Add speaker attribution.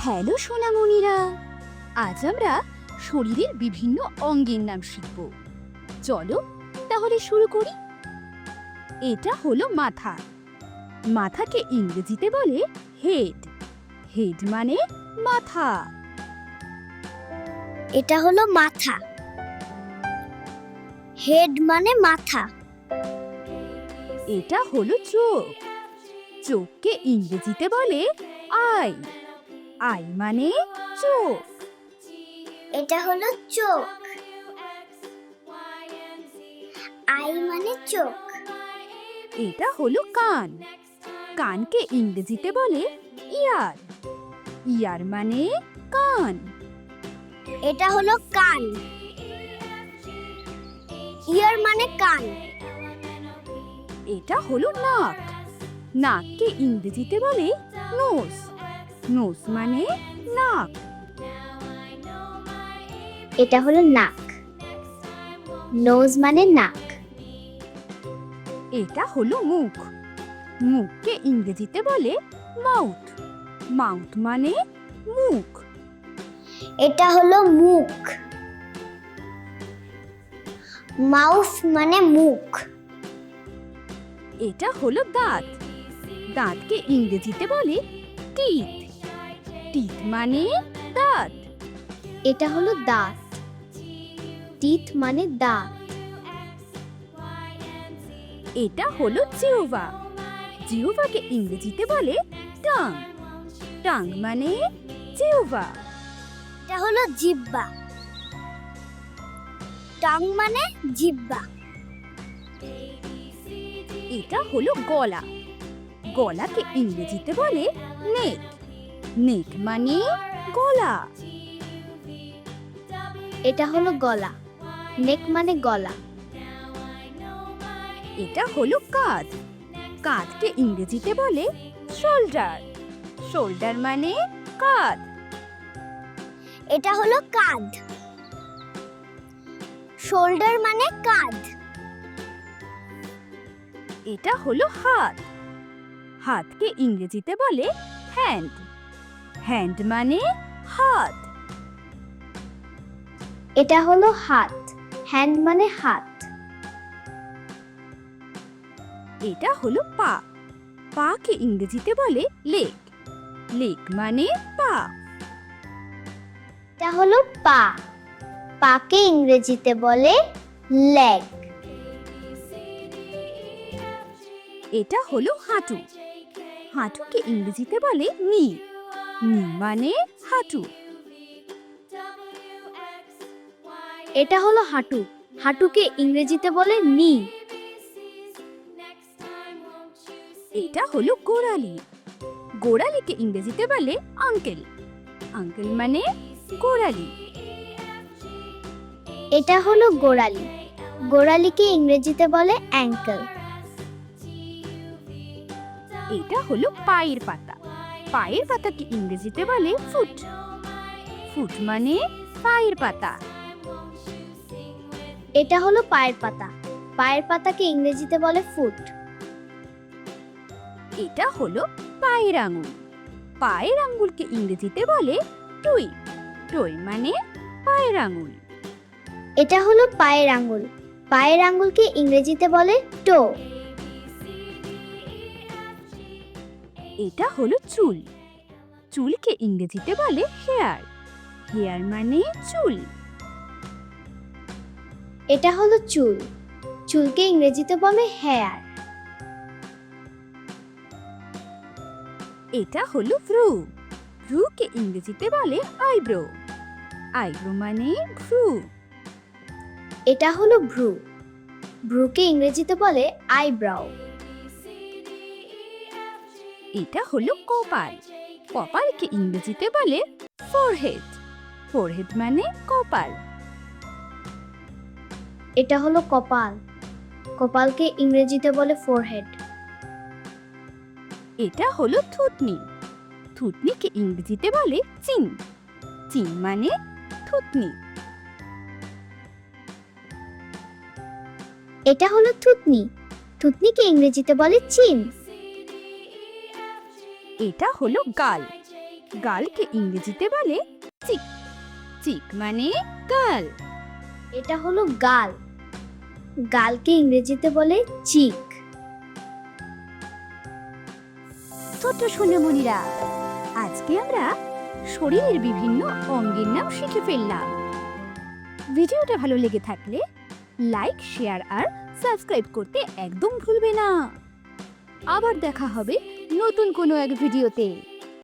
Speaker 1: Hello সোনামণিরা, আজ আমরা শরীরের বিভিন্ন অঙ্গের নাম শিখব। চলো তাহলে শুরু করি। এটা হলো মাথা। মাথাকে ইংরেজিতে বলে হেড। হেড মানে মাথা।
Speaker 2: এটা হলো মাথা। হেড মানে মাথা।
Speaker 1: এটা হলো চোখ। চোখকে ইংরেজিতে বলে আই। আই মানে চোখ।
Speaker 2: এটা হলো চোখ। আই মানে চোখ।
Speaker 1: এটা হলো কান। কানকে ইংরেজিতে বলে ইয়ার। ইয়ার মানে কান।
Speaker 2: এটা হলো কান। ইয়ার মানে কান।
Speaker 1: এটা হলো নাক। নাককে ইংরেজিতে বলে নোজ। নোজ মানে নাক।
Speaker 2: এটা হলো নাক। নোজ মানে নাক।
Speaker 1: এটা হলো মুখ। মুখকে ইংরেজিতে বলে মাউথ। মাউথ মানে মুখ।
Speaker 2: এটা হলো মুখ। মাউথ মানে মুখ।
Speaker 1: এটা হলো দাঁত। দাঁতকে ইংরেজিতে বলে টিথ। টিথ মানে দাঁত।
Speaker 2: এটা হলো দাঁত। টিথ মানে দাঁত।
Speaker 1: এটা হলো জিহ্বা। জিহ্বাকে ইংরেজিতে বলে টাং। টাং মানে জিহ্বা।
Speaker 2: এটা হলো জিহ্বা। টাং মানে জিহ্বা।
Speaker 1: এটা হলো গলা। গলাকে ইংরেজিতে বলে নেক। নেক মানে গলা।
Speaker 2: এটা হলো গলা। নেক মানে গলা।
Speaker 1: এটা হলো কাঁধ। কাঁধকে ইংরেজিতে বলে শোল্ডার। শোল্ডার মানে কাঁধ।
Speaker 2: এটা হলো কাঁধ। শোল্ডার মানে কাঁধ।
Speaker 1: এটা হলো হাত। হাতকে ইংরেজিতে বলে হ্যান্ড। হ্যান্ড মানে হাত।
Speaker 2: এটা হলো হাত। হ্যান্ড মানে হাত।
Speaker 1: এটা হলো পা। পাকে ইংরেজিতে বলে লেগ। লেগ মানে পা।
Speaker 2: এটা হলো পা। পাকে ইংরেজিতে বলে লেগ।
Speaker 1: এটা হলো হাঁটু। হাঁটুকে ইংরেজিতে বলে নি। নি মানে হাঁটু।
Speaker 2: এটা হলো হাঁটু। হাঁটুকে ইংরেজিতে বলে নি।
Speaker 1: এটা হলো গোড়ালি। গোড়ালিকে ইংরেজিতে বলে আঙ্কেল। আঙ্কেল মানে গোড়ালি।
Speaker 2: এটা হলো গোড়ালি। গোড়ালিকে ইংরেজিতে বলে অ্যাঙ্কেল।
Speaker 1: এটা হলো পায়ের পাতা। পায়ের পাতাকে ইংরেজিতে বলে ফুট। ফুট মানে পায়ের পাতা।
Speaker 2: এটা হলো পায়ের পাতা। পায়ের পাতাকে ইংরেজিতে বলে ফুট।
Speaker 1: এটা হলো পায়ের আঙুল। পায়ের আঙুলকে ইংরেজিতে বলে টুই। টুই মানে পায়ের আঙুল।
Speaker 2: এটা হলো পায়ের আঙ্গুল। পায়ের আঙ্গুলকে ইংরেজিতে বলে টো।
Speaker 1: এটা হলো চুল। চুলকে ইংরেজিতে বলে হেয়ার। হেয়ার মানে চুল।
Speaker 2: এটা হলো চুল। চুলকে ইংরেজিতে বলে হেয়ার।
Speaker 1: এটা হলো ভ্রু। ভ্রুকে ইংরেজিতে বলে আইব্রো। আইব্রো মানে ভ্রু।
Speaker 2: এটা হলো ভ্রু। ভ্রুকে ইংরেজিতে বলে আইব্রাও।
Speaker 1: এটা হলো কপাল। কপালকে ইংরেজিতে বলে ফোরহেড। ফোরহেড মানে কপাল।
Speaker 2: এটা হলো কপাল। কপালকে ইংরেজিতে বলে ফোরহেড।
Speaker 1: এটা হলো থুতনি। থুতনিকে ইংরেজিতে বলে চিন। চিন মানে থুতনি।
Speaker 2: এটা হলো থুতনি। থুতনিকে ইংরেজিতে বলে চিন।
Speaker 1: এটা হলো গাল। গালকে ইংরেজিতে বলে চিক। চিক মানে গাল।
Speaker 2: এটা হলো গাল। গালকে ইংরেজিতে বলে চিক।
Speaker 1: ছোট্ট সোনামণিরা, আজকে আমরা শরীরের বিভিন্ন অঙ্গের নাম শিখে ফেললাম। ভিডিওটা ভালো লেগে থাকলে লাইক, শেয়ার আর সাবস্ক্রাইব করতে একদম ভুলবে না। আবার দেখা হবে নতুন কোনো এক ভিডিওতে।